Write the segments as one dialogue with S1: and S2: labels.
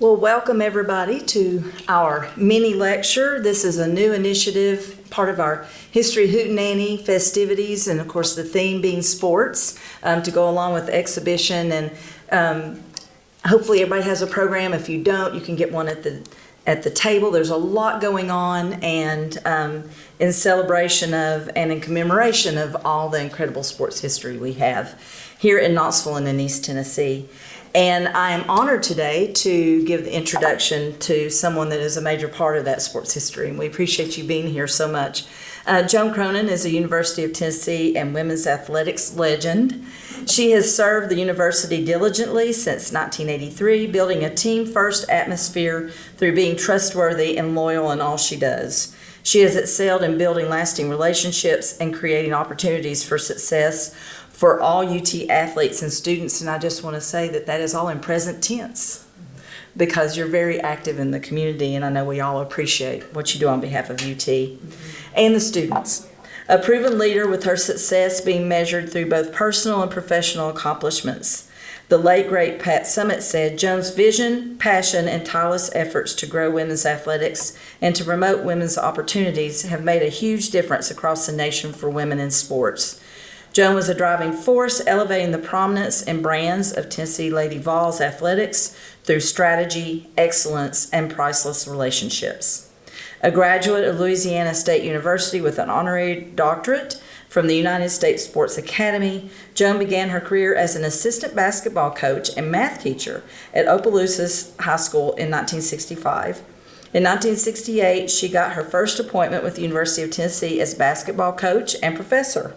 S1: Well, welcome everybody to our mini lecture. This is a new initiative, part of our History Hootenanny festivities, and of course the theme being sports, to go along with the exhibition. And hopefully everybody has a program. If you don't, you can get one at the table. There's a lot going on, and in celebration of and in commemoration of all the incredible sports history we have here in Knoxville and in East Tennessee. And I am honored today to give the introduction to someone that is a major part of that sports history, and we appreciate you being here so much. Joan Cronan is a University of Tennessee and women's athletics legend. She has served the university diligently since 1983, building a team-first atmosphere through being trustworthy and loyal in all she does. She has excelled in building lasting relationships and creating opportunities for success for all UT athletes and students, and I just want to say that is all in present tense because you're very active in the community, and I know we all appreciate what you do on behalf of UT and the students. A proven leader with her success being measured through both personal and professional accomplishments. The late, great Pat Summitt said, "Joan's vision, passion, and tireless efforts to grow women's athletics and to promote women's opportunities have made a huge difference across the nation for women in sports." Joan was a driving force, elevating the prominence and brands of Tennessee Lady Vols athletics through strategy, excellence, and priceless relationships. A graduate of Louisiana State University with an honorary doctorate from the United States Sports Academy, Joan began her career as an assistant basketball coach and math teacher at Opelousas High School in 1965. In 1968, she got her first appointment with the University of Tennessee as basketball coach and professor.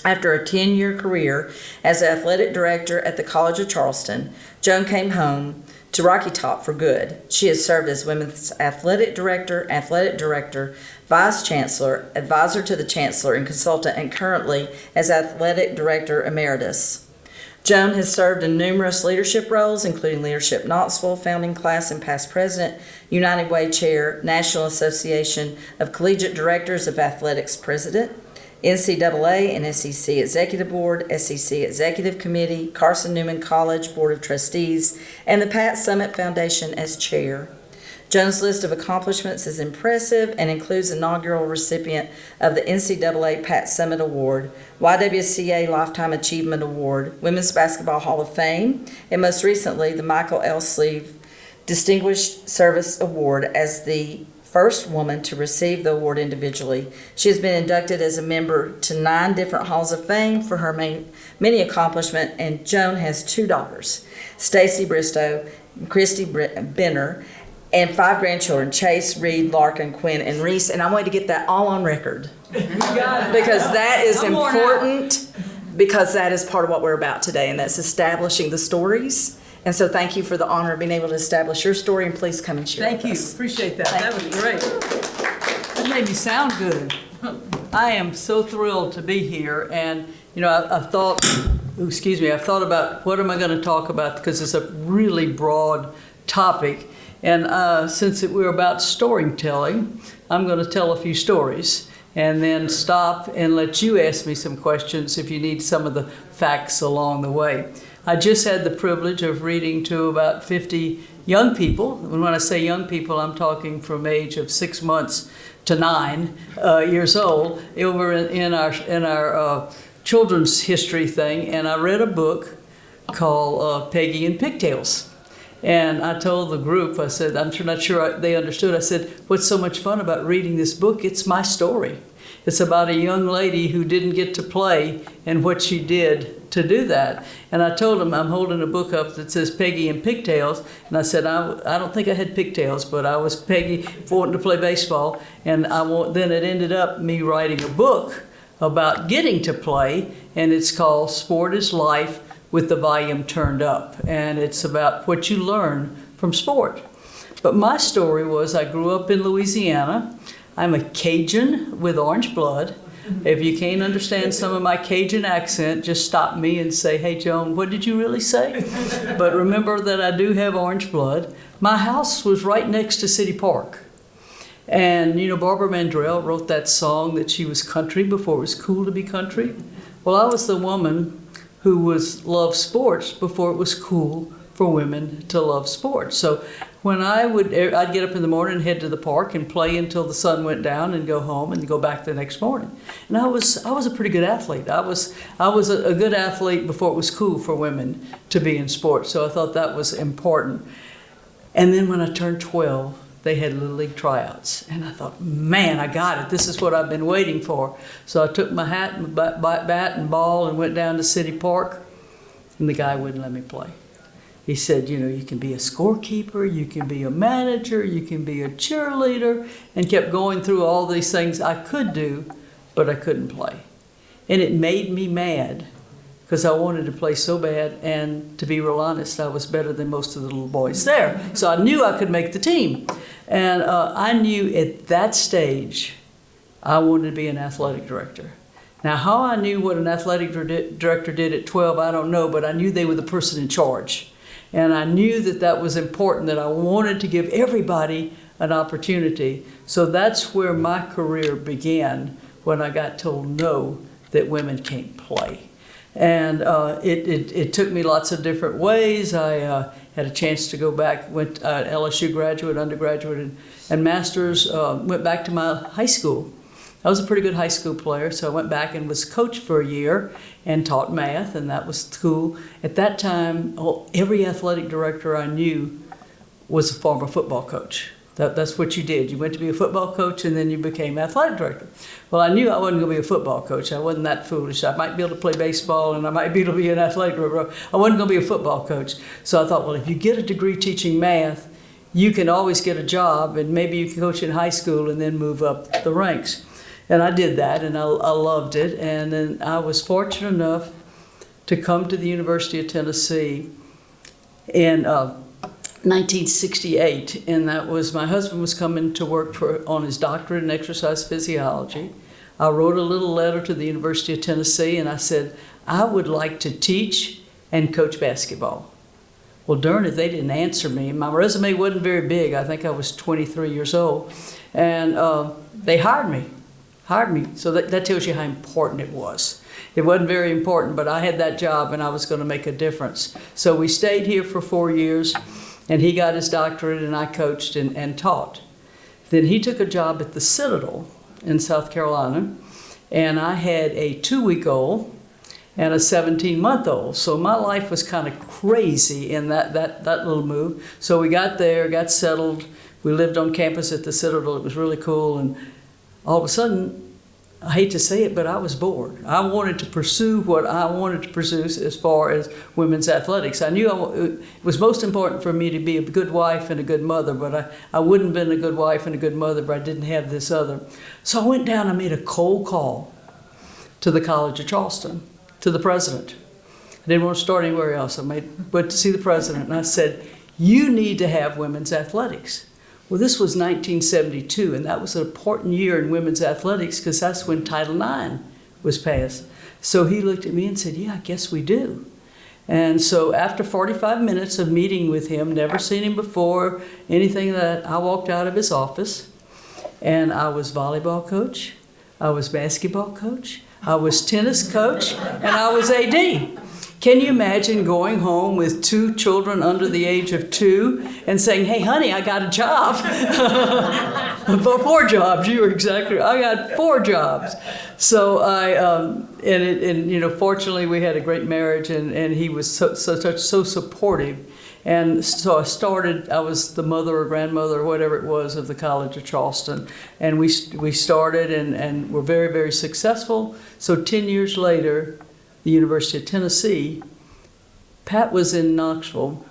S1: After a 10-year career as athletic director at the College of Charleston, Joan came home to Rocky Top for good. She has served as women's athletic director, vice chancellor, advisor to the chancellor, and consultant, and currently as athletic director emeritus. Joan has served in numerous leadership roles, including Leadership Knoxville, founding class and past president, United Way chair, National Association of Collegiate Directors of Athletics president, NCAA and SEC Executive Board, SEC Executive Committee, Carson Newman College Board of Trustees, and the Pat Summitt Foundation as chair. Joan's list of accomplishments is impressive and includes inaugural recipient of the NCAA Pat Summitt Award, YWCA Lifetime Achievement Award, Women's Basketball Hall of Fame, and most recently the Michael L. Sleeve Distinguished Service Award as the first woman to receive the award individually. She has been inducted as a member to 9 different halls of fame for her many accomplishments, and Joan has 2 daughters, Stacy Bristow, Christy Benner, and 5 grandchildren, Chase, Reed, Larkin, Quinn, and Reese. And I wanted to get that all on record because that is important, because that is part of what we're about today, and that's establishing the stories. And so thank you for the honor of being able to establish your story, and please come and share
S2: Thank you.
S1: us.
S2: Appreciate that. That was great. That made me sound good. I am so thrilled to be here, and I've thought about what am I going to talk about, because it's a really broad topic. And since we're about storytelling, I'm going to tell a few stories and then stop and let you ask me some questions if you need some of the facts along the way. I just had the privilege of reading to about 50 young people. And when I say young people, I'm talking from age of 6 months to 9 years old over in our children's history thing. And I read a book called Peggy and Pigtails. And I told the group, I said, I'm not sure they understood. I said, what's so much fun about reading this book? It's my story. It's about a young lady who didn't get to play and what she did to do that. And I told them, I'm holding a book up that says Peggy and Pigtails. And I said, I don't think I had pigtails, but I was Peggy wanting to play baseball. And then it ended up me writing a book about getting to play, and it's called Sport is Life with the Volume Turned Up. And it's about what you learn from sport. But my story was I grew up in Louisiana. I'm a Cajun with orange blood. If you can't understand some of my Cajun accent, just stop me and say, hey, Joan, what did you really say? But remember that I do have orange blood. My house was right next to City Park. And, Barbara Mandrell wrote that song that she was country before it was cool to be country. Well, I was the woman who loved sports before it was cool for women to love sports. So when I'd get up in the morning and head to the park and play until the sun went down and go home and go back the next morning. And I was a pretty good athlete. I was a good athlete before it was cool for women to be in sports. So I thought that was important. And then when I turned 12, they had Little League tryouts. And I thought, man, I got it. This is what I've been waiting for. So I took my hat and bat and ball and went down to City Park, and the guy wouldn't let me play. He said, you can be a scorekeeper, you can be a manager, you can be a cheerleader, and kept going through all these things I could do, but I couldn't play. And it made me mad because I wanted to play so bad, and to be real honest, I was better than most of the little boys there. So I knew I could make the team. And I knew at that stage I wanted to be an athletic director. Now, how I knew what an athletic director did at 12, I don't know, but I knew they were the person in charge. And I knew that that was important, that I wanted to give everybody an opportunity. So that's where my career began, when I got told no, that women can't play. And it took me lots of different ways. I had a chance to go back, went LSU graduate, undergraduate, and master's, went back to my high school. I was a pretty good high school player, so I went back and was coached for a year and taught math, and that was cool. At that time, every athletic director I knew was a former football coach. That's what you did. You went to be a football coach, and then you became athletic director. Well, I knew I wasn't going to be a football coach. I wasn't that foolish. I might be able to play baseball, and I might be able to be an athletic director. I wasn't going to be a football coach. So I thought, well, if you get a degree teaching math, you can always get a job, and maybe you can coach in high school and then move up the ranks. And I did that, and I loved it. And then I was fortunate enough to come to the University of Tennessee in 1968, and that was, my husband was coming to work on his doctorate in exercise physiology. I wrote a little letter to the University of Tennessee, and I said, I would like to teach and coach basketball. Well, darn it, they didn't answer me. My resume wasn't very big. I think I was 23 years old. And they hired me. So that tells you how important it was. It wasn't very important, but I had that job, and I was going to make a difference. So we stayed here for 4 years, and he got his doctorate, and I coached and taught. Then he took a job at the Citadel in South Carolina, and I had a 2-week-old and a 17-month-old. So my life was kind of crazy in that little move. So we got there, got settled. We lived on campus at the Citadel. It was really cool. And all of a sudden, I hate to say it, but I was bored. I wanted to pursue what I wanted to pursue as far as women's athletics. I knew it was most important for me to be a good wife and a good mother, but I wouldn't have been a good wife and a good mother if I didn't have this other. So I went down and made a cold call to the College of Charleston, to the president. I didn't want to start anywhere else. I went to see the president, and I said, you need to have women's athletics. Well, this was 1972, and that was an important year in women's athletics because that's when Title IX was passed. So he looked at me and said, yeah, I guess we do. And so after 45 minutes of meeting with him, never seen him before, anything that, I walked out of his office, and I was volleyball coach, I was basketball coach, I was tennis coach, and I was AD. Can you imagine going home with 2 children under the age of 2 and saying, hey, honey, I got a job? 4 jobs, you were exactly right. I got 4 jobs. So fortunately we had a great marriage, and he was so supportive. And so I was the mother or grandmother or whatever it was of the College of Charleston. And we started and were very, very successful. So 10 years later, the University of Tennessee, Pat was in Knoxville.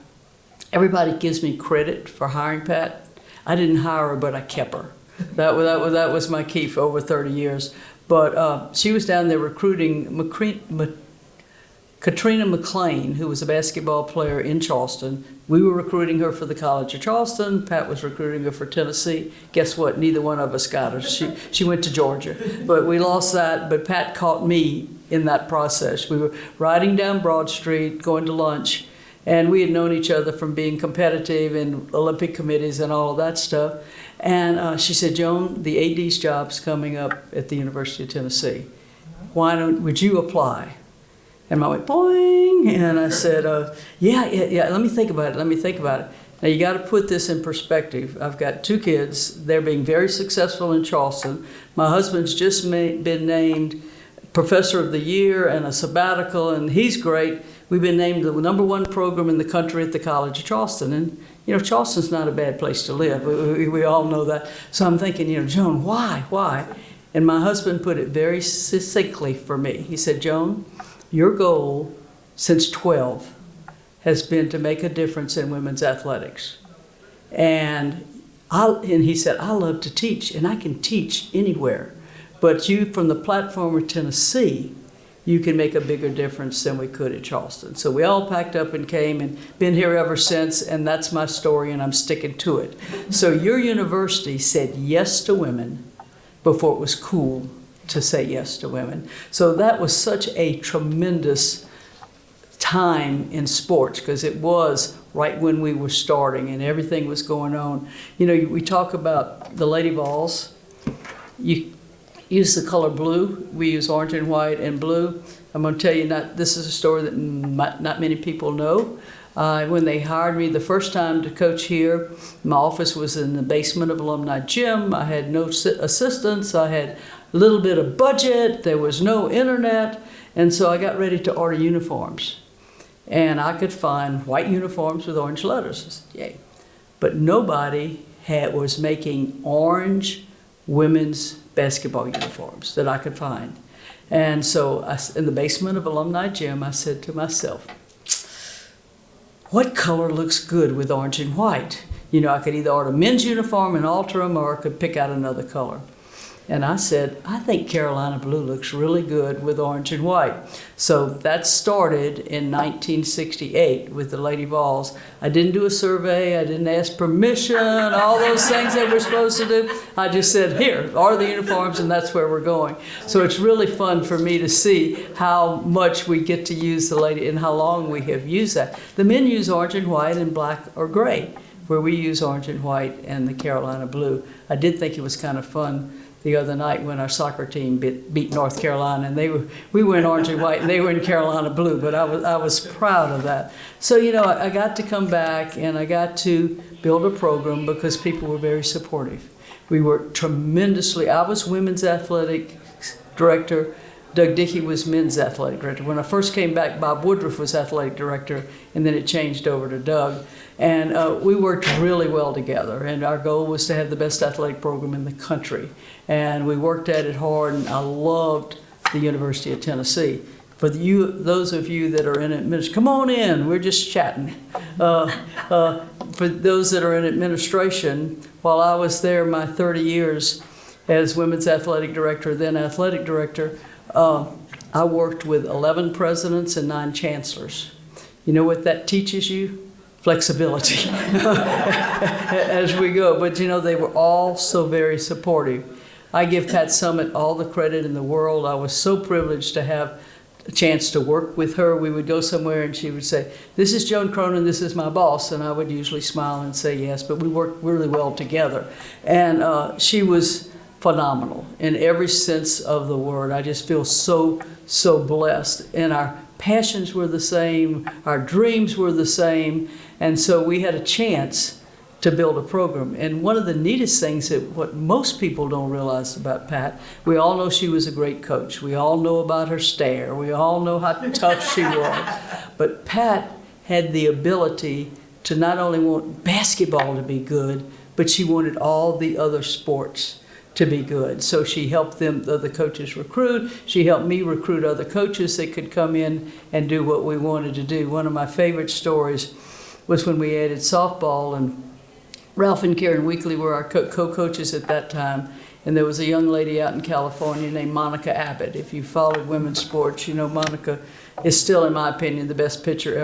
S2: Everybody gives me credit for hiring Pat. I didn't hire her, but I kept her. That was my key for over 30 years. But she was down there recruiting Katrina McLean, who was a basketball player in Charleston. We were recruiting her for the College of Charleston. Pat was recruiting her for Tennessee. Guess what? Neither one of us got her. She went to Georgia. But we lost that. But Pat caught me in that process. We were riding down Broad Street, going to lunch, and we had known each other from being competitive in Olympic committees and all of that stuff. And she said, Joan, the AD's job's coming up at the University of Tennessee. Would you apply? And I went, boing, and I said, yeah, let me think about it. Now, you got to put this in perspective. I've got 2 kids. They're being very successful in Charleston. My husband's just been named Professor of the Year and a sabbatical, and he's great. We've been named the #1 program in the country at the College of Charleston. And, Charleston's not a bad place to live. We all know that. So I'm thinking, Joan, why? And my husband put it very succinctly for me. He said, Joan, your goal since 12 has been to make a difference in women's athletics. And he said, I love to teach, and I can teach anywhere. But you, from the platform of Tennessee, you can make a bigger difference than we could at Charleston. So we all packed up and came and been here ever since, and that's my story, and I'm sticking to it. So your university said yes to women before it was cool to say yes to women. So that was such a tremendous time in sports, because it was right when we were starting and everything was going on. We talk about the Lady Vols. You use the color blue. We use orange and white and blue. I'm going to tell you, this is a story that not many people know. When they hired me the first time to coach here, my office was in the basement of Alumni Gym. I had no assistants. I had a little bit of budget. There was no internet. And so I got ready to order uniforms. And I could find white uniforms with orange letters. Yay. But nobody was making orange women's basketball uniforms that I could find. And so in the basement of Alumni Gym, I said to myself, what color looks good with orange and white? I could either order men's uniform and alter them, or I could pick out another color. And I said, I think Carolina blue looks really good with orange and white. So that started in 1968 with the Lady Vols. I didn't do a survey. I didn't ask permission, all those things that we're supposed to do. I just said, here are the uniforms, and that's where we're going. So it's really fun for me to see how much we get to use the lady and how long we have used that. The men use orange and white and black or gray, where we use orange and white and the Carolina blue. I did think it was kind of fun the other night when our soccer team beat North Carolina, and we were in orange and white and they were in Carolina blue, but I was proud of that. So I got to come back and I got to build a program because people were very supportive. We worked tremendously. I was women's athletic director. Doug Dickey was men's athletic director. When I first came back, Bob Woodruff was athletic director, and then it changed over to Doug. And we worked really well together, and our goal was to have the best athletic program in the country. And we worked at it hard, and I loved the University of Tennessee. For those of you that are in administration, come on in, we're just chatting. For those that are in administration, while I was there my 30 years as women's athletic director, then athletic director, I worked with 11 presidents and 9 chancellors. You know what that teaches you? Flexibility as we go. But they were all so very supportive. I give Pat Summitt all the credit in the world. I was so privileged to have a chance to work with her. We would go somewhere and she would say, this is Joan Cronan, this is my boss. And I would usually smile and say yes, but we worked really well together. And she was phenomenal in every sense of the word. I just feel so blessed. And our passions were the same, our dreams were the same, and so we had a chance to build a program. And one of the neatest things that what most people don't realize about Pat, we all know she was a great coach. We all know about her stare. We all know how tough she was. But Pat had the ability to not only want basketball to be good, but she wanted all the other sports to be good. So she helped them, the coaches, recruit. She helped me recruit other coaches that could come in and do what we wanted to do. One of my favorite stories was when we added softball, and Ralph and Karen Weekly were our co-coaches at that time. And there was a young lady out in California named Monica Abbott. If you followed women's sports, Monica is still, in my opinion, the best pitcher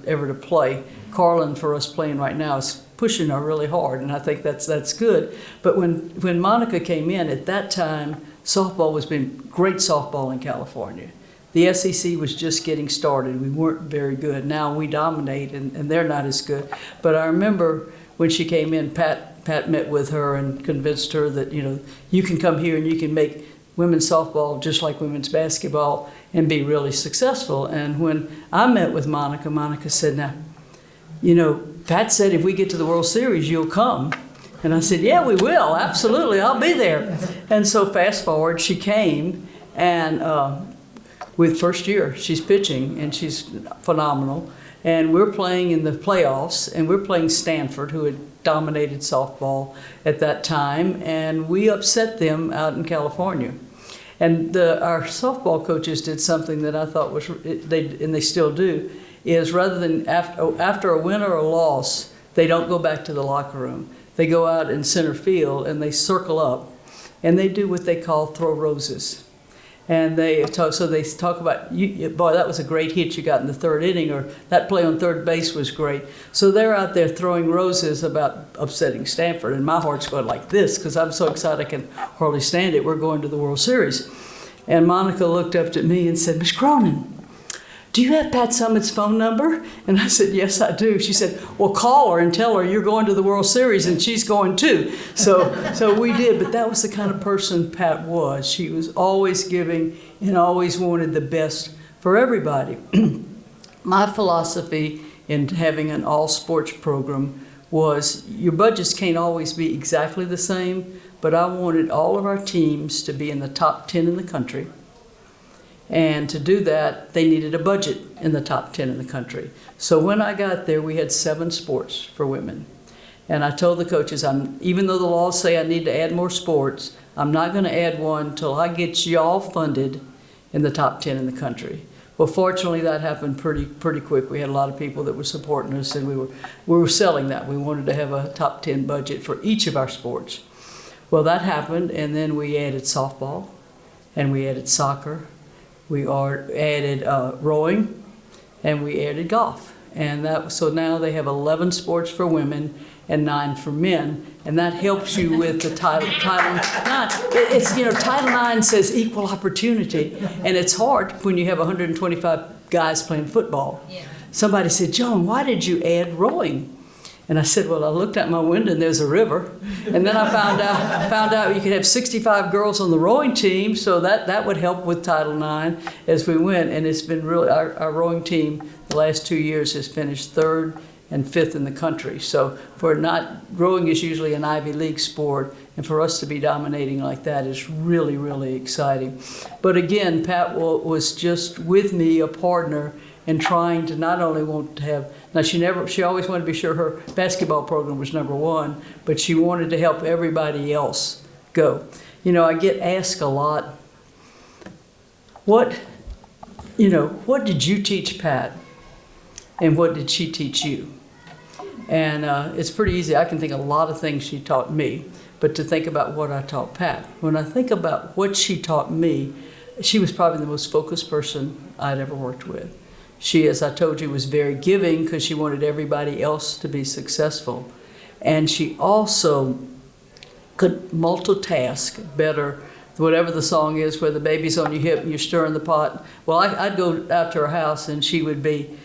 S2: ever to play. Carlin, for us playing right now, is pushing her really hard, and I think that's good. But when Monica came in, at that time, softball was being great softball in California. The SEC was just getting started. We weren't very good. Now we dominate, and they're not as good. But I remember when she came in, Pat met with her and convinced her that, you can come here and you can make women's softball just like women's basketball. and be really successful. And when I met with Monica, Monica said, now, you know, Pat said if we get to the World Series, you'll come. And I said, yeah, we will, absolutely, I'll be there. And so fast forward, she came, and with first year, she's pitching, and she's phenomenal. And we're playing in the playoffs, and we're playing Stanford, who had dominated softball at that time, and we upset them out in California. And our softball coaches did something that I thought was, and they still do, is rather than after a win or a loss, they don't go back to the locker room. They go out in center field and they circle up, and they do what they call throw roses. And they talk about, boy, that was a great hit you got in the third inning, or that play on third base was great. So they're out there throwing roses about upsetting Stanford, and my heart's going like this because I'm so excited I can hardly stand it. We're going to the World Series. And Monica looked up at me and said, Miss Cronan, do you have Pat Summitt's phone number? And I said, yes, I do. She said, well, call her and tell her you're going to the World Series, and she's going too. So we did, but that was the kind of person Pat was. She was always giving and always wanted the best for everybody. My philosophy in having an all-sports program was your budgets can't always be exactly the same, but I wanted all of our teams to be in the top 10 in the country. And to do that, they needed a budget in the top 10 in the country. So when I got there, we had 7 sports for women. And I told the coaches, even though the laws say I need to add more sports, I'm not going to add one until I get y'all funded in the top 10 in the country. Well, fortunately, that happened pretty quick. We had a lot of people that were supporting us, and we were selling that. We wanted to have a top 10 budget for each of our sports. Well, that happened, and then we added softball, and we added soccer. We added rowing, and we added golf. And so now they have 11 sports for women and 9 for men. And that helps you with the Title IX. It's, you know, Title IX says equal opportunity. And it's hard when you have 125 guys playing football. Yeah. Somebody said, Joan, why did you add rowing? And I said, well, I looked out my window and there's a river. And then I found out you could have 65 girls on the rowing team, so that would help with Title IX as we went. And it's been really, our rowing team the last 2 years has finished 3rd and 5th in the country. So rowing is usually an Ivy League sport, and for us to be dominating like that is really, really exciting. But again, Pat was just with me, a partner, and trying to not only want to have, now she always wanted to be sure her basketball program was #1, but she wanted to help everybody else go. You know, I get asked a lot, what did you teach Pat, and what did she teach you? And it's pretty easy. I can think of a lot of things she taught me, but to think about what I taught Pat. When I think about what she taught me, she was probably the most focused person I'd ever worked with. She, as I told you, was very giving because she wanted everybody else to be successful. And she also could multitask better, whatever the song is, where the baby's on your hip and you're stirring the pot. Well, I'd go out to her house and she would be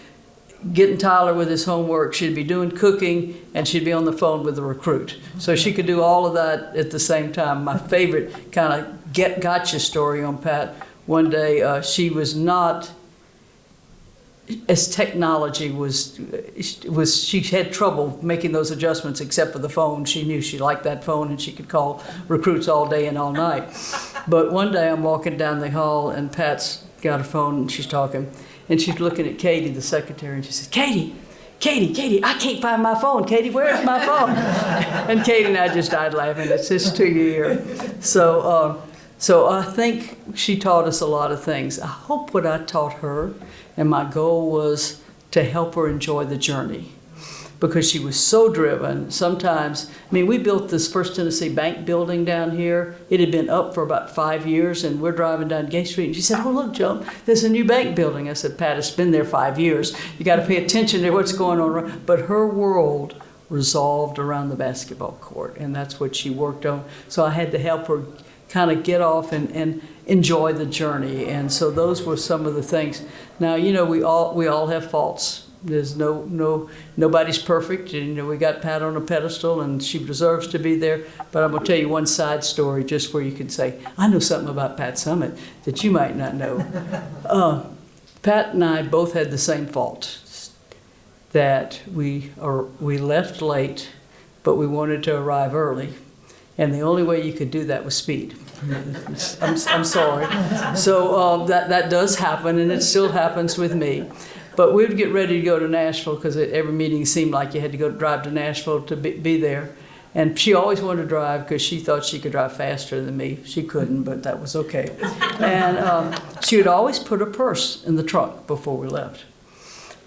S2: getting Tyler with his homework, she'd be doing cooking, and she'd be on the phone with the recruit. So she could do all of that at the same time. My favorite kind of gotcha story on Pat, one day she was not, as technology was, she had trouble making those adjustments except for the phone. She knew she liked that phone and she could call recruits all day and all night. But one day I'm walking down the hall and Pat's got a phone and she's talking. And she's looking at Katie, the secretary, and she says, Katie, I can't find my phone. Katie, where's my phone? And Katie and I just died laughing. It's just 2 years. So I think she taught us a lot of things. I hope what I taught her, and my goal was to help her enjoy the journey, because she was so driven. Sometimes, I mean, we built this First Tennessee Bank building down here. It had been up for about 5 years, and we're driving down Gay Street, and she said, oh, look, Joan, there's a new bank building. I said, Pat, it's been there 5 years. You got to pay attention to what's going on. But her world resolved around the basketball court, and that's what she worked on. So I had to help her kind of get off and enjoy the journey. And so those were some of the things. Now, you know, we all have faults. There's nobody's perfect. You know, we got Pat on a pedestal, and she deserves to be there. But I'm gonna tell you one side story, just where you can say, I know something about Pat Summitt that you might not know. Pat and I both had the same fault, that we left late, but we wanted to arrive early. And the only way you could do that was speed. I'm sorry. So that does happen, and it still happens with me. But we'd get ready to go to Nashville, because every meeting seemed like you had to go drive to Nashville to be there. And she always wanted to drive because she thought she could drive faster than me. She couldn't, but that was okay. And she would always put her purse in the trunk before we left.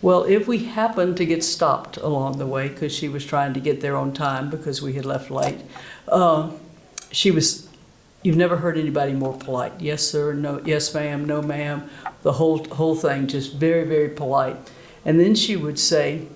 S2: Well, if we happened to get stopped along the way, because she was trying to get there on time because we had left late, you've never heard anybody more polite. Yes, sir, no, yes, ma'am, no, ma'am. The whole thing, just very, very polite. And then she would say,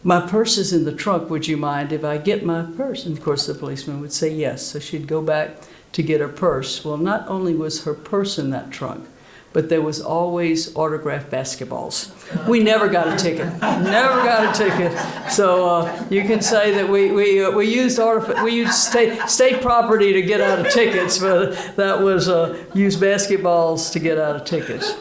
S2: my purse is in the trunk, would you mind if I get my purse? And of course the policeman would say yes. So she'd go back to get her purse. Well, not only was her purse in that trunk, but there was always autographed basketballs. We never got a ticket. Never got a ticket. So you can say that we used state property to get out of tickets, but that was used basketballs to get out of tickets.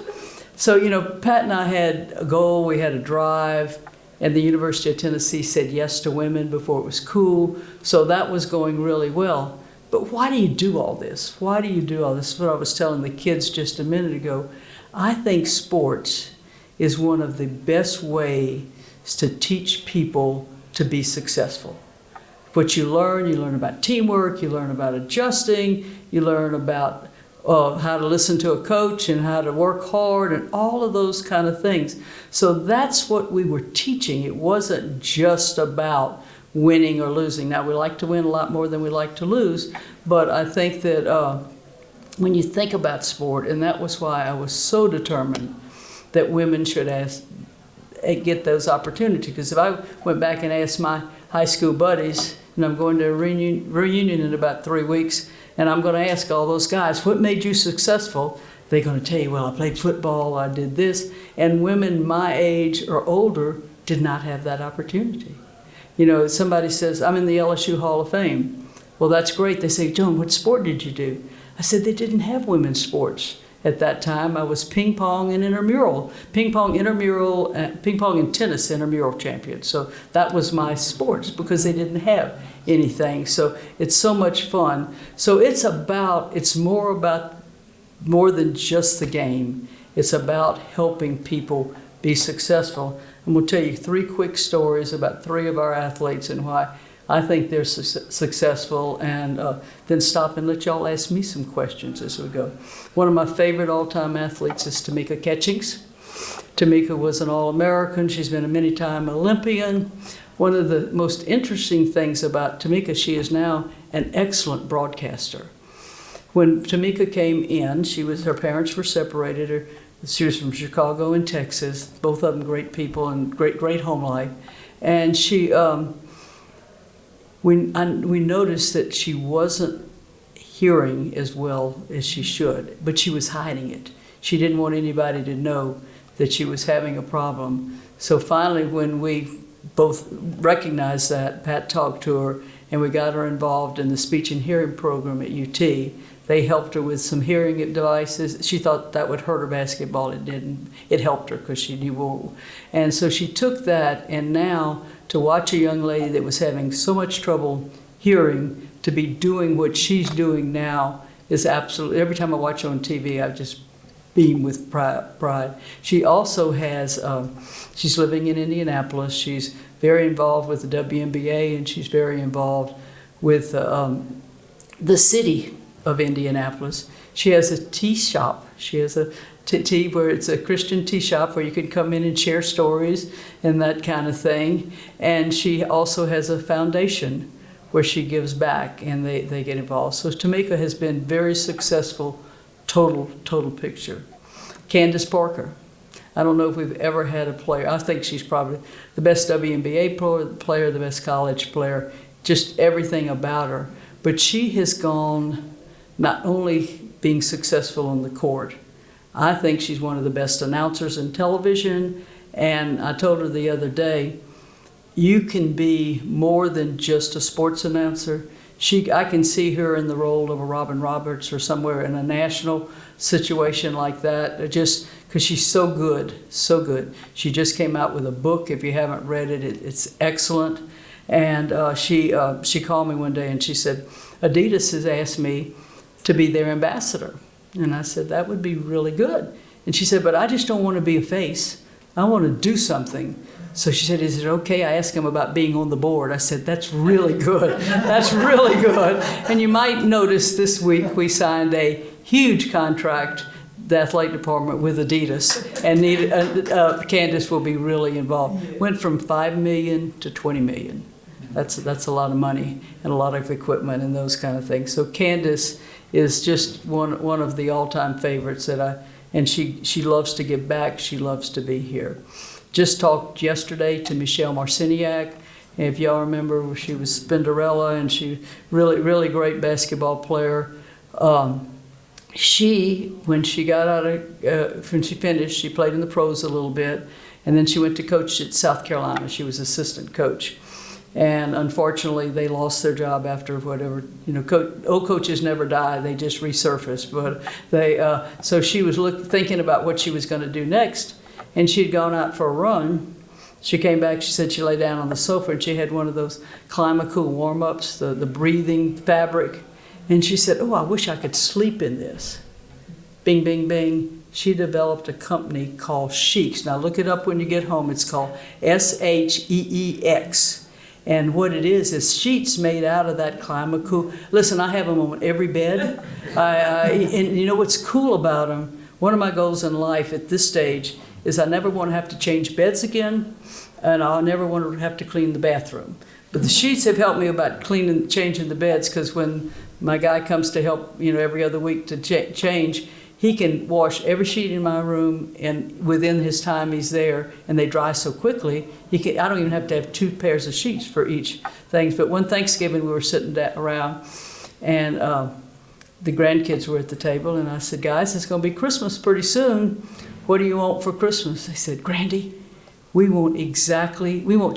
S2: So you know, Pat and I had a goal. We had a drive, and the University of Tennessee said yes to women before it was cool. So that was going really well. But why do you do all this? Why do you do all this? This is what I was telling the kids just a minute ago. I think sports is one of the best ways to teach people to be successful. What you learn about teamwork, you learn about adjusting, you learn about how to listen to a coach and how to work hard and all of those kind of things. So that's what we were teaching. It wasn't just about winning or losing. Now, we like to win a lot more than we like to lose, but I think that when you think about sport, and that was why I was so determined that women should get those opportunities. Because if I went back and asked my high school buddies, and I'm going to a reunion in about 3 weeks, and I'm going to ask all those guys, what made you successful? They're going to tell you, well, I played football, I did this. And women my age or older did not have that opportunity. You know, somebody says, I'm in the LSU Hall of Fame. Well, that's great. They say, Joan, what sport did you do? I said, they didn't have women's sports at that time. I was ping pong and intramural, ping pong and tennis intramural champion. So that was my sports because they didn't have anything. So it's so much fun. So it's more than just the game. It's about helping people be successful. And we'll tell you 3 quick stories about 3 of our athletes and why I think they're successful, and then stop and let y'all ask me some questions as we go. One of my favorite all-time athletes is Tamika Catchings. Tamika was an All-American. She's been a many-time Olympian. One of the most interesting things about Tamika, she is now an excellent broadcaster. When Tamika came in, her parents were separated. She was from Chicago and Texas, both of them great people and great home life. And we noticed that she wasn't hearing as well as she should, but she was hiding it. She didn't want anybody to know that she was having a problem. So finally, when we both recognized that, Pat talked to her, and we got her involved in the speech and hearing program at UT. They helped her with some hearing devices. She thought that would hurt her basketball. It didn't. It helped her because she knew more. And so she took that, and now to watch a young lady that was having so much trouble hearing to be doing what she's doing now is absolutely, every time I watch her on TV, I just beam with pride. She also has, she's living in Indianapolis. She's very involved with the WNBA, and she's very involved with the city of Indianapolis. She has a tea shop. She has a tea where it's a Christian tea shop where you can come in and share stories and that kind of thing. And she also has a foundation where she gives back and they get involved. So Tamika has been very successful, total picture. Candace Parker. I don't know if we've ever had a player. I think she's probably the best WNBA player, the best college player, just everything about her. But she has gone not only being successful on the court, I think she's one of the best announcers in television, And I told her the other day, you can be more than just a sports announcer. I can see her in the role of a Robin Roberts or somewhere in a national situation like that, just because she's so good, so good. She just came out with a book. If you haven't read it, it's excellent. And she called me one day and she said, Adidas has asked me to be their ambassador. And I said, that would be really good. And she said, but I just don't want to be a face. I want to do something. So she said, is it okay? I asked him about being on the board. I said, that's really good. That's really good. And you might notice this week we signed a huge contract, the athletic department, with Adidas. And Candace will be really involved. Went from $5 million to $20 million. That's a lot of money and a lot of equipment and those kind of things. So Candace is just one of the all-time favorites and she loves to give back. She loves to be here. Just talked yesterday to Michelle Marciniak. If y'all remember, she was Spinderella and she really great basketball player. When she finished, she played in the pros a little bit, and then she went to coach at South Carolina. She was assistant coach. And unfortunately, they lost their job after whatever, old coaches never die, they just resurface. But so she was thinking about what she was going to do next. And she'd gone out for a run. She came back, she said she lay down on the sofa and she had one of those Climacool warm-ups, the breathing fabric. And she said, oh, I wish I could sleep in this. Bing, bing, bing. She developed a company called Sheiks. Now look it up when you get home. It's called SHEEX. And what it is sheets made out of that Climacool. Listen, I have them on every bed. And you know what's cool about them? One of my goals in life at this stage is I never want to have to change beds again, and I'll never want to have to clean the bathroom. But the sheets have helped me about changing the beds, because when my guy comes to help, every other week to change, he can wash every sheet in my room, and within his time he's there, and they dry so quickly, I don't even have to have 2 pairs of sheets for each thing. But one Thanksgiving we were sitting around, and the grandkids were at the table, and I said, guys, it's going to be Christmas pretty soon. What do you want for Christmas? They said, Grandy, we want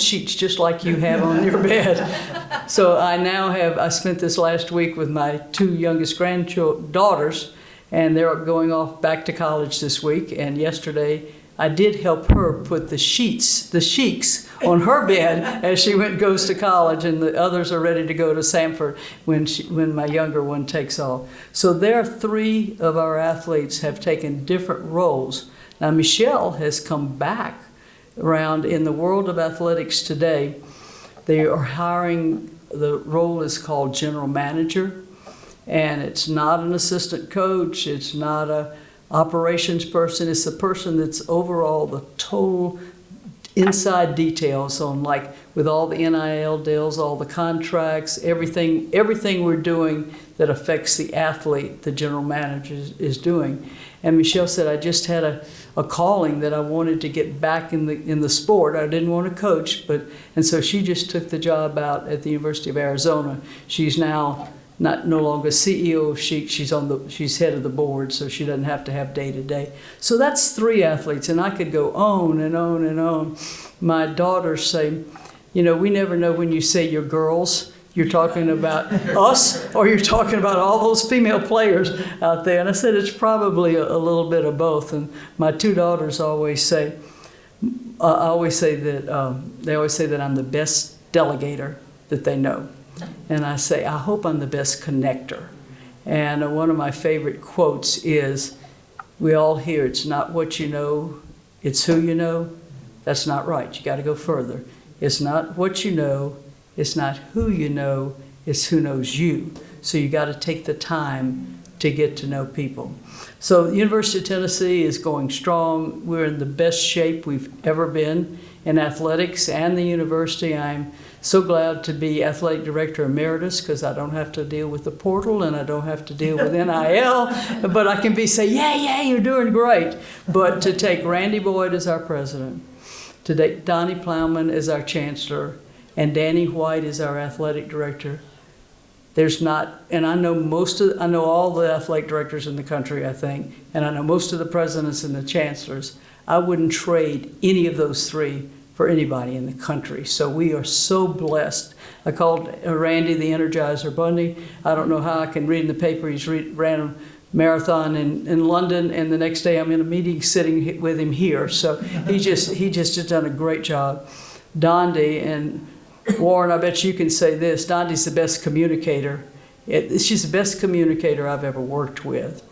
S2: sheets just like you have on your bed. So I spent this last week with my 2 youngest granddaughters, and they're going off back to college this week. And yesterday, I did help her put the Sheiks on her bed as she goes to college, and the others are ready to go to Sanford when my younger one takes off. So there are 3 of our athletes have taken different roles. Now Michelle has come back around in the world of athletics today. They are hiring, the role is called general manager, and it's not an assistant coach, it's not a operations person, it's the person that's overall the total inside details on, like, with all the NIL deals, all the contracts, everything we're doing that affects the athlete, the general manager is doing. And Michelle said, I just had a calling that I wanted to get back in the sport. I didn't want to coach, and so she just took the job out at the University of Arizona. She's now no longer CEO of Chic. She's head of the board, so she doesn't have to have day-to-day. So that's 3 athletes, and I could go on and on and on. My daughters say, we never know when you say your girls, you're talking about us, or you're talking about all those female players out there. And I said, it's probably a little bit of both. And my 2 daughters always say, they always say that I'm the best delegator that they know. And I say, I hope I'm the best connector. And one of my favorite quotes is, we all hear, it's not what you know, it's who you know. That's not right. You got to go further. It's not what you know, it's not who you know, it's who knows you. So you got to take the time to get to know people. So the University of Tennessee is going strong. We're in the best shape we've ever been in athletics and the university. I'm so glad to be athletic director emeritus, because I don't have to deal with the portal and I don't have to deal with NIL, but I can say, yeah, you're doing great. But to take Randy Boyd as our president, to take Donnie Plowman as our chancellor, and Danny White as our athletic director, there's not, and I know all the athletic directors in the country, I think, and I know most of the presidents and the chancellors. I wouldn't trade any of those three for anybody in the country. So we are so blessed. I called Randy the Energizer Bundy. I don't know how I can read in the paper he's ran a marathon in London, and the next day I'm in a meeting sitting with him here. So he just done a great job. Dondi and Warren, I bet you can say this, Dondi's the best communicator. She's the best communicator I've ever worked with.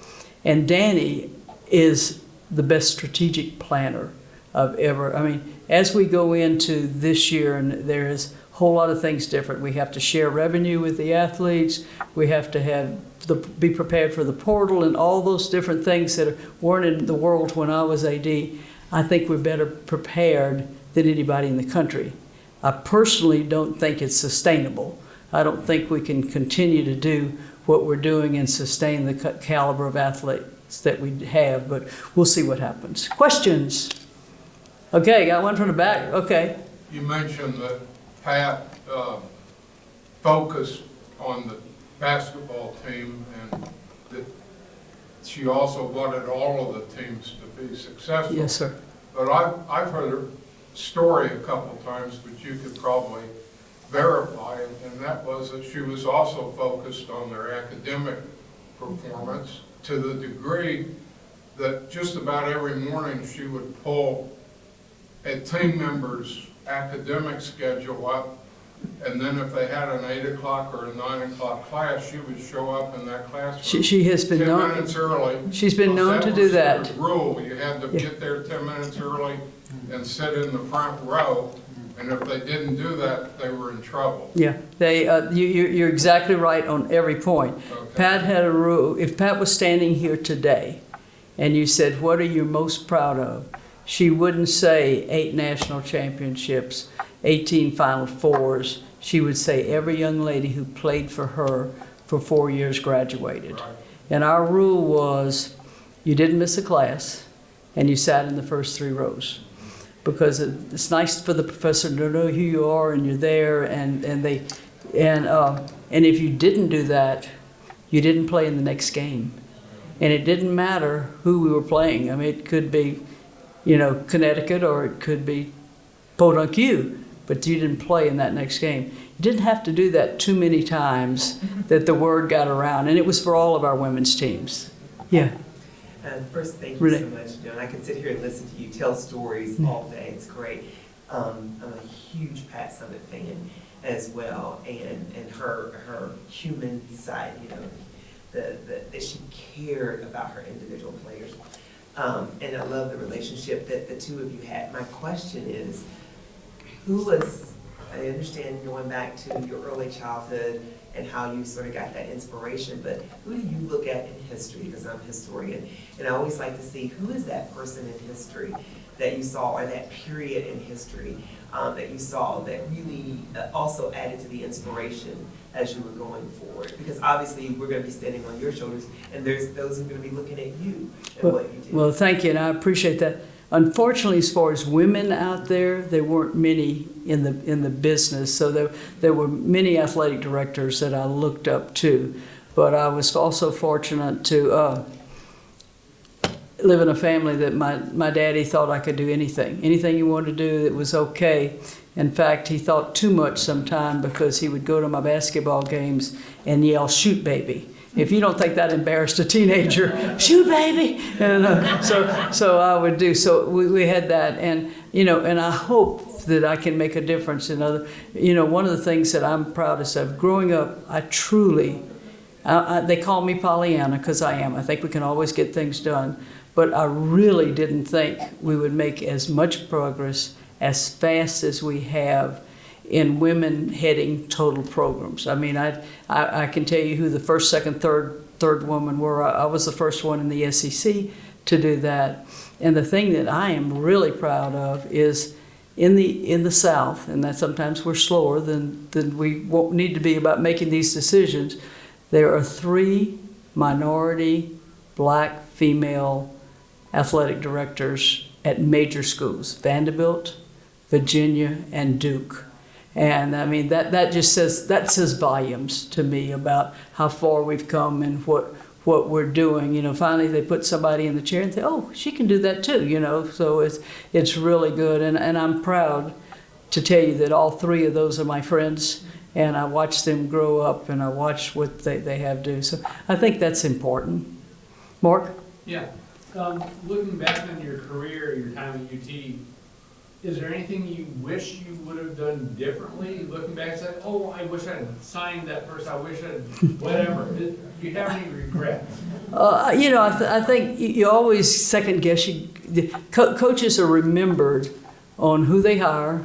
S2: And Danny is the best strategic planner I've ever, I mean, as we go into this year, and there is a whole lot of things different. We have to share revenue with the athletes. We have to be prepared for the portal and all those different things that weren't in the world when I was AD. I think we're better prepared than anybody in the country. I personally don't think it's sustainable. I don't think we can continue to do what we're doing and sustain the caliber of athletes that we have, but we'll see what happens. Questions? Okay, got one from the back. Okay.
S3: You mentioned that Pat focused on the basketball team and that she also wanted all of the teams to be successful.
S2: Yes, sir.
S3: But I've heard her story a couple times, but you could probably verify it, and that was that she was also focused on their academic performance to the degree that just about every morning she would pull a team member's academic schedule up, and then if they had an 8 o'clock or a 9 o'clock class, she would show up in that classroom
S2: She has been
S3: 10
S2: known.
S3: minutes early.
S2: She's been known to do that.
S3: Was the rule. You had to get there 10 minutes early and sit in the front row, and if they didn't do that, they were in trouble.
S2: Yeah, you're exactly right on every point.
S3: Okay.
S2: Pat had a rule. If Pat was standing here today and you said, what are you most proud of? She wouldn't say 8 national championships, 18 Final Fours. She would say every young lady who played for her for 4 years graduated.
S3: Right.
S2: And our rule was you didn't miss a class and you sat in the first 3 rows. Because it's nice for the professor to know who you are and you're there, and if you didn't do that, you didn't play in the next game. And it didn't matter who we were playing. I mean, it could be, Connecticut, or it could be Podunk, but you didn't play in that next game. You didn't have to do that too many times that the word got around, and it was for all of our women's teams. Yeah.
S4: First, thank you so much, Joan. I can sit here and listen to you tell stories all day. It's great. I'm a huge Pat Summitt fan as well, and her human side, that she cared about her individual players. And I love the relationship that the two of you had. My question is, I understand going back to your early childhood and how you sort of got that inspiration, but who do you look at in history? Because I'm a historian, and I always like to see who is that person in history that you saw, or that period in history that you saw that really also added to the inspiration as you were going forward. Because obviously we're going to be standing on your shoulders, and there's those who are going to be looking at you and what you do.
S2: Well, thank you, and I appreciate that. Unfortunately, as far as women out there weren't many in the business, so there were many athletic directors that I looked up to. But I was also fortunate to live in a family that my daddy thought I could do anything. Anything you wanted to do, it was okay. In fact, he thought too much sometime, because he would go to my basketball games and yell, "Shoot, baby." If you don't think that embarrassed a teenager, "Shoot, baby!" And so I would do. So we had that, and I hope that I can make a difference in other. One of the things that I'm proudest of, growing up, I truly, they call me Pollyanna because I am. I think we can always get things done, but I really didn't think we would make as much progress as fast as we have in women heading total programs. I mean, I can tell you who the first, second, third woman were. I was the first one in the SEC to do that. And the thing that I am really proud of is in the South, and that sometimes we're slower than we won't need to be about making these decisions, there are 3 minority black female athletic directors at major schools: Vanderbilt, Virginia, and Duke. And I mean, that says volumes to me about how far we've come and what we're doing. You know, finally they put somebody in the chair and say, oh, she can do that too, you know. So it's really good. And I'm proud to tell you that all three of those are my friends. And I watch them grow up, and I watch what they have to do. So I think that's important. Mark?
S5: Yeah. Looking back on your career, your time at UT, is there anything you wish you would have done differently? Looking back and say, oh, I wish I had signed that person, I wish I had, whatever. Do you have any regrets?
S2: You know, I think you always second guess. Coaches are remembered on who they hire,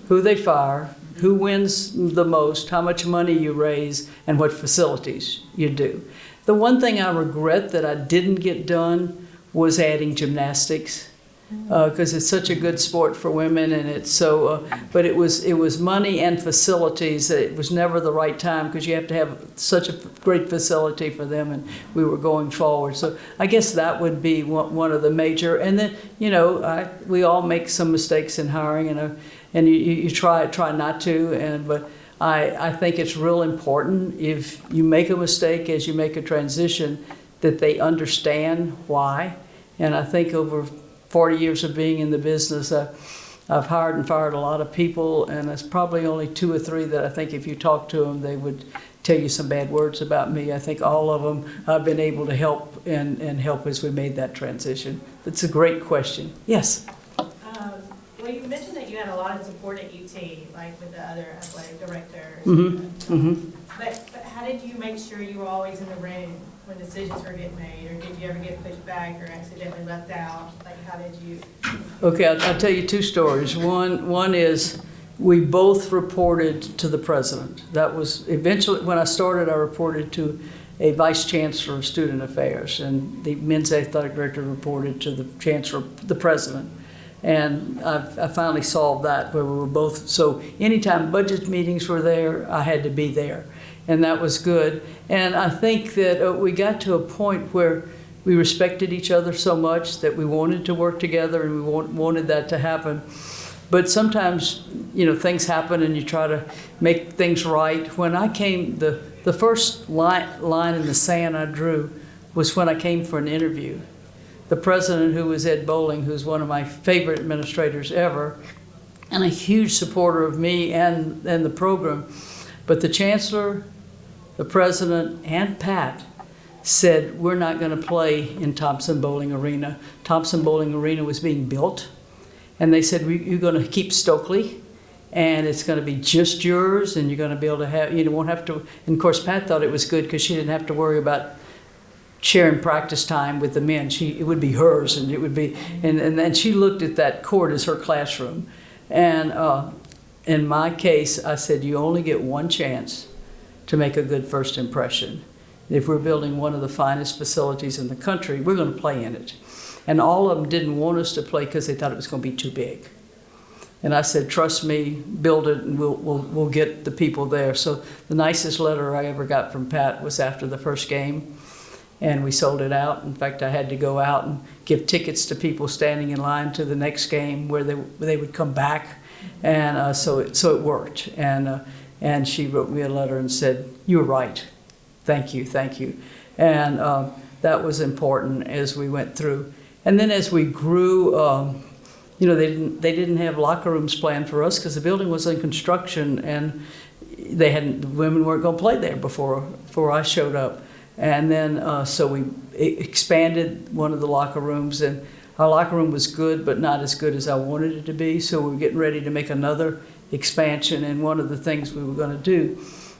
S2: who they fire, who wins the most, how much money you raise, and what facilities you do. The one thing I regret that I didn't get done was adding gymnastics, because it's such a good sport for women, and it's so. But it was money and facilities. It was never the right time, because you have to have such a great facility for them, and we were going forward. So I guess that would be one of the major. And then, you know, we all make some mistakes in hiring, and you try not to. But I think it's real important, if you make a mistake as you make a transition, that they understand why. And I think over 40 years of being in the business, I've hired and fired a lot of people, and there's probably only 2 or 3 that I think if you talk to them, they would tell you some bad words about me. I think all of them I've been able to help and help as we made that transition. It's a great question. Yes?
S6: Well, you mentioned that you had a lot of support at UT, like with the other athletic directors.
S2: Mm-hmm. Mm-hmm.
S6: But how did you make sure you were always in the room when decisions were getting made, or did you ever get pushed back or accidentally left out? Like, how did you?
S2: Okay, I'll tell you 2 stories. One is we both reported to the president. That was eventually, when I started, I reported to a vice chancellor of student affairs, and the men's athletic director reported to the chancellor, the president. And I finally solved that, where we were both, so anytime budget meetings were there, I had to be there. And that was good. And I think that we got to a point where we respected each other so much that we wanted to work together, and we wanted that to happen. But sometimes, you know, things happen and you try to make things right. When I came, the first line in the sand I drew was when I came for an interview. The president, who was Ed Bowling, who's one of my favorite administrators ever, and a huge supporter of me and the program. But the chancellor, the president, and Pat said, we're not going to play in Thompson Bowling Arena. Thompson Bowling Arena was being built. And they said, you're going to keep Stokely, and it's going to be just yours, and you're going to be able to have, you won't have to. And of course, Pat thought it was good because she didn't have to worry about sharing practice time with the men. It would be hers, and it would be, and then she looked at that court as her classroom. And in my case, I said, you only get one chance to make a good first impression. If we're building one of the finest facilities in the country, we're going to play in it. And all of them didn't want us to play because they thought it was going to be too big. And I said, trust me, build it, and we'll get the people there. So the nicest letter I ever got from Pat was after the first game, and we sold it out. In fact, I had to go out and give tickets to people standing in line to the next game where they would come back. And so it worked. And she wrote me a letter and said, you were right. Thank you, thank you. And that was important as we went through. And then as we grew, you know, they didn't have locker rooms planned for us because the building was in construction, and the women weren't going to play there before I showed up. And then so we expanded one of the locker rooms, and our locker room was good, but not as good as I wanted it to be. So we were getting ready to make another expansion, and one of the things we were going to do,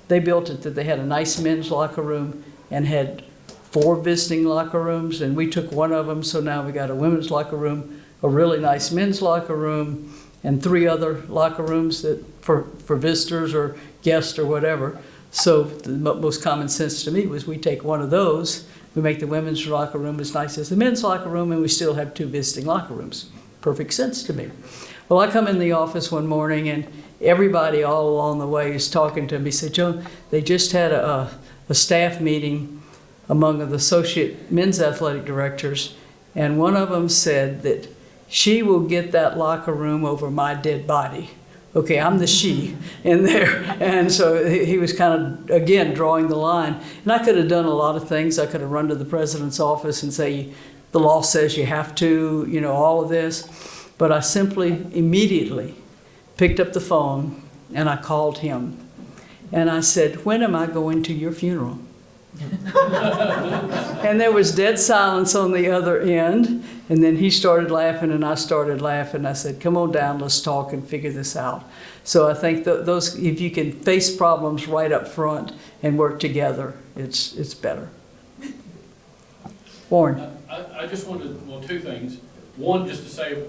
S2: they built it that they had a nice men's locker room and had 4 visiting locker rooms, and we took one of them. So now we got a women's locker room, a really nice men's locker room, and 3 other locker rooms that for visitors or guests or whatever. So the most common sense to me was we take one of those, we make the women's locker room as nice as the men's locker room, and we still have 2 visiting locker rooms. Perfect sense to me. Well, I come in the office one morning, and everybody all along the way is talking to me. Say, Joan, they just had a staff meeting among the associate men's athletic directors, and one of them said that she will get that locker room over my dead body. okay, I'm the she in there. And so he was kind of, again, drawing the line. And I could have done a lot of things. I could have run to the president's office and say, the law says you have to, you know, all of this. But I simply, immediately picked up the phone and I called him. And I said, when am I going to your funeral? And there was dead silence on the other end. And then he started laughing and I started laughing. I said, come on down, let's talk and figure this out. So I think those, if you can face problems right up front and work together, it's better. Warren.
S7: I just wanted, well, two things. One, just to say,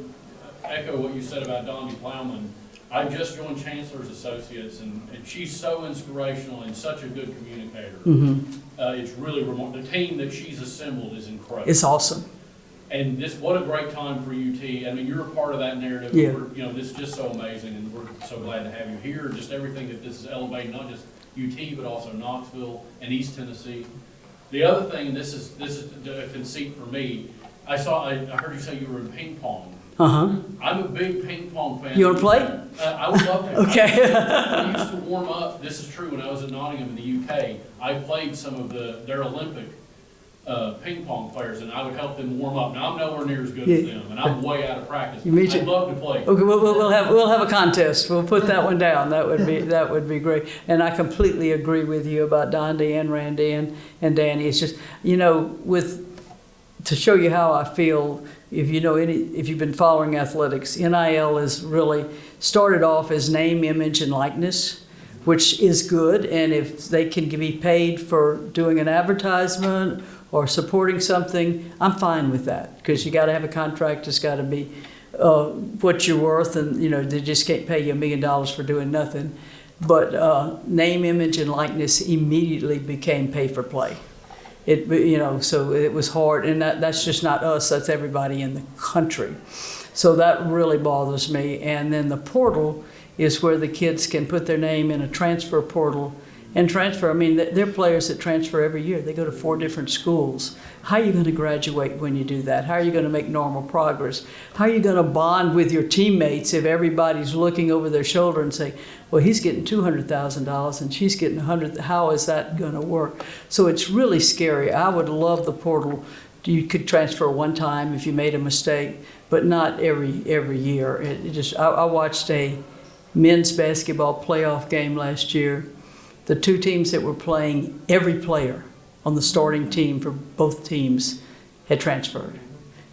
S7: echo what you said about Donnie Plowman. I just joined Chancellor's Associates, and she's so inspirational and such a good communicator.
S2: Mm-hmm.
S7: It's really remarkable. The team that she's assembled is incredible.
S2: It's awesome.
S7: And this, what a great time for UT. I mean, you're a part of that narrative.
S2: Yeah.
S7: You know, this is just so amazing, and we're so glad to have you here. Just everything that this is elevating, not just UT, but also Knoxville and East Tennessee. The other thing, and this is a conceit for me. I heard you say you were in ping pong.
S2: Uh-huh.
S7: I'm a big ping pong fan.
S2: You want to play?
S7: I would love to.
S2: Okay.
S7: I used to warm up. This is true. When I was at Nottingham in the UK, I played some of their Olympic ping pong players, and I would help them warm up. Now I'm nowhere near as good as them, and I'm way out of practice. I'd love to play.
S2: Okay, we'll have a contest. We'll put that one down. That would be great. And I completely agree with you about Dondi and Randy and Danny. It's just, you know, to show you how I feel. If you've been following athletics, NIL is really started off as name, image, and likeness, which is good. And if they can be paid for doing an advertisement or supporting something, I'm fine with that, because you got to have a contract. It's got to be what you're worth, and you know they just can't pay you $1 million for doing nothing. But name, image, and likeness immediately became pay for play. So it was hard, and that's just not us, that's everybody in the country. So that really bothers me. And then the portal is where the kids can put their name in a transfer portal and transfer. I mean, there are players that transfer every year. They go to 4 different schools. How are you going to graduate when you do that? How are you going to make normal progress? How are you going to bond with your teammates if everybody's looking over their shoulder and say, well, he's getting $200,000 and she's getting $100,000. How is that going to work? So it's really scary. I would love the portal. You could transfer one time if you made a mistake, but not every year. I watched a men's basketball playoff game last year. The 2 teams that were playing, every player on the starting team for both teams had transferred.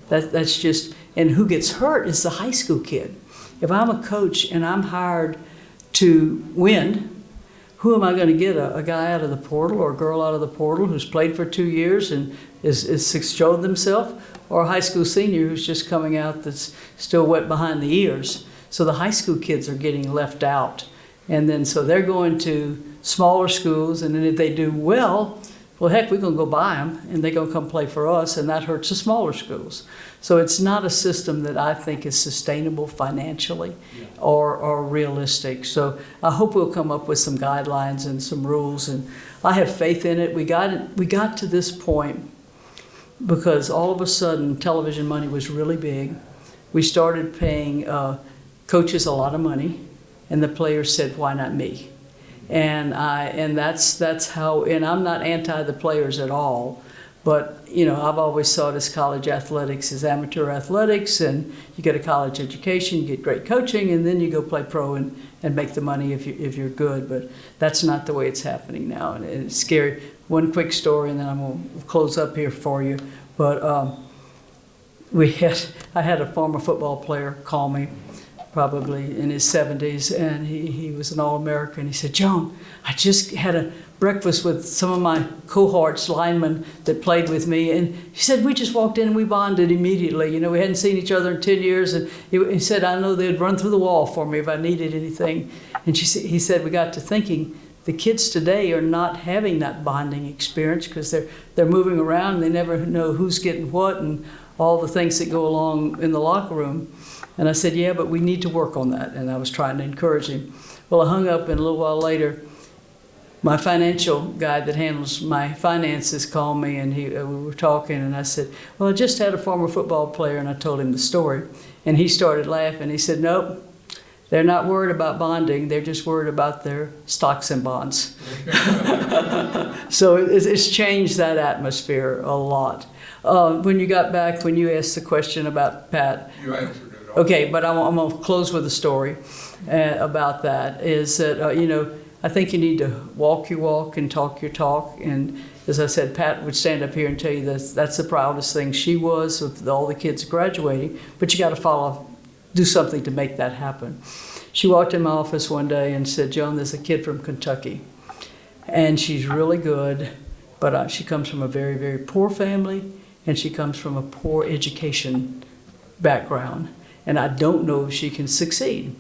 S2: That's just, and who gets hurt is the high school kid. If I'm a coach and I'm hired to win, who am I going to get? A guy out of the portal or a girl out of the portal who's played for 2 years and is showed themselves, or a high school senior who's just coming out that's still wet behind the ears? So the high school kids are getting left out. And then so they're going to smaller schools, and then if they do well, heck, we're going to go buy them, and they're going to come play for us, and that hurts the smaller schools. So it's not a system that I think is sustainable financially or realistic. So I hope we'll come up with some guidelines and some rules, and I have faith in it. We got to this point because all of a sudden television money was really big. We started paying coaches a lot of money, and the players said, why not me? And that's how, and I'm not anti the players at all, but you know, I've always thought as college athletics is amateur athletics, and you get a college education, you get great coaching, and then you go play pro and make the money if you're good. But that's not the way it's happening now, and it's scary. One quick story, and then I'm going to close up here for you. But I had a former football player call me, probably in his 70s, and he was an All-American. He said, Joan, I just had a breakfast with some of my cohorts, linemen that played with me, and he said, we just walked in and we bonded immediately. You know, we hadn't seen each other in 10 years, and he said, I know they'd run through the wall for me if I needed anything. And he said, we got to thinking, the kids today are not having that bonding experience because they're moving around and they never know who's getting what and all the things that go along in the locker room. And I said, yeah, but we need to work on that. And I was trying to encourage him. Well, I hung up, and a little while later, my financial guy that handles my finances called me, and we were talking, and I said, well, I just had a former football player, and I told him the story. And he started laughing. He said, nope, They're not worried about bonding, they're just worried about their stocks and bonds. So it's changed that atmosphere a lot. When you got back, when you asked the question about Pat,
S3: You answered it all.
S2: okay, but I'm going to close with a story about that, is that, you know, I think you need to walk your walk and talk your talk. And as I said, Pat would stand up here and tell you that's the proudest thing she was with all the kids graduating, but you got to do something to make that happen. She walked in my office one day and said, Joan, there's a kid from Kentucky, and she's really good, but she comes from a very, very poor family, and she comes from a poor education background, and I don't know if she can succeed.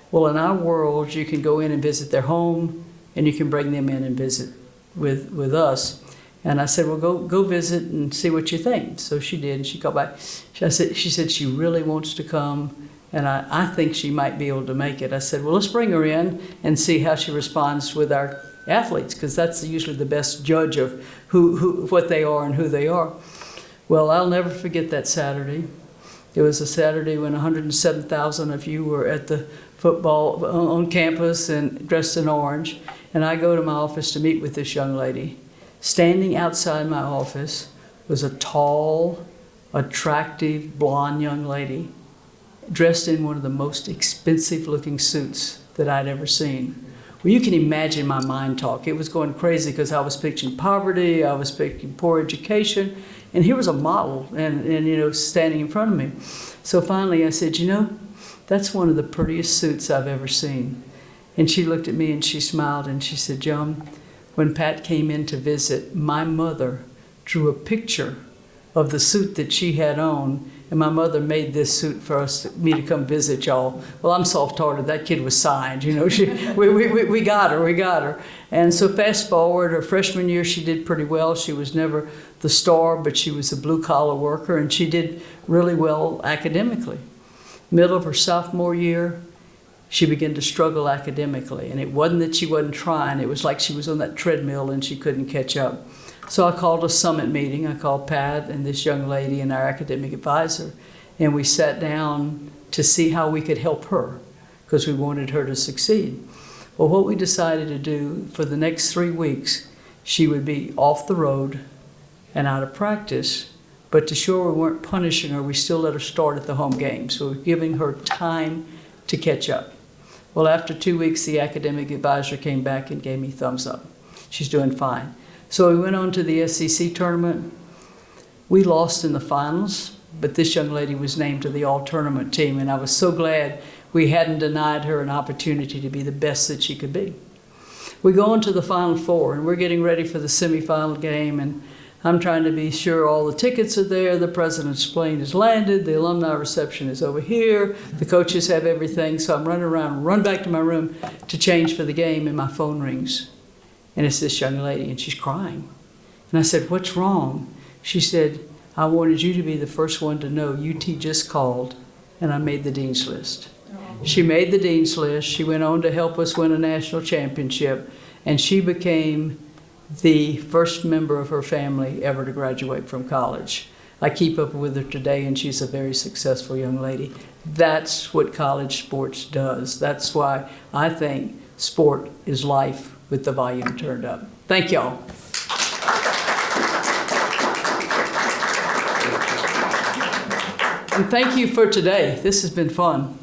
S2: Well, in our world, you can go in and visit their home, and you can bring them in and visit with us. And I said, well, go visit and see what you think. So she did, and she called back. She said she really wants to come, and I think she might be able to make it. I said, well, let's bring her in and see how she responds with our athletes, because that's usually the best judge of what they are and who they are. Well, I'll never forget that Saturday. It was a Saturday when 107,000 of you were at the football on campus and dressed in orange. And I go to my office to meet with this young lady. Standing outside my office was a tall, attractive, blonde young lady dressed in one of the most expensive looking suits that I'd ever seen. Well, you can imagine my mind talk. It was going crazy because I was picturing poverty, I was picturing poor education, and here was a model and you know, standing in front of me. So finally I said, you know, that's one of the prettiest suits I've ever seen. And she looked at me and she smiled and she said, Joan, when Pat came in to visit, my mother drew a picture of the suit that she had on, and my mother made this suit for me to come visit y'all. Well, I'm soft-hearted. That kid was signed, you know. We got her. And so fast forward, her freshman year, she did pretty well. She was never the star, but she was a blue-collar worker, and she did really well academically. Middle of her sophomore year, she began to struggle academically, and it wasn't that she wasn't trying. It was like she was on that treadmill and she couldn't catch up. So I called a summit meeting. I called Pat and this young lady and our academic advisor, and we sat down to see how we could help her because we wanted her to succeed. Well, what we decided to do for the next 3 weeks, she would be off the road and out of practice, but to show we weren't punishing her, we still let her start at the home game. So we're giving her time to catch up. Well, after 2 weeks, the academic advisor came back and gave me thumbs up. She's doing fine. So we went on to the SEC tournament. We lost in the finals, but this young lady was named to the all-tournament team, and I was so glad we hadn't denied her an opportunity to be the best that she could be. We go on to the Final Four, and we're getting ready for the semifinal game, and I'm trying to be sure all the tickets are there, the president's plane has landed, the alumni reception is over here, the coaches have everything, so I'm running around, run back to my room to change for the game, and my phone rings. And it's this young lady, and she's crying. And I said, what's wrong? She said, I wanted you to be the first one to know UT just called, and I made the dean's list. She made the dean's list. She went on to help us win a national championship, and she became the first member of her family ever to graduate from college. I keep up with her today, and she's a very successful young lady. That's what college sports does. That's why I think sport is life with the volume turned up. Thank y'all. And thank you for today. This has been fun.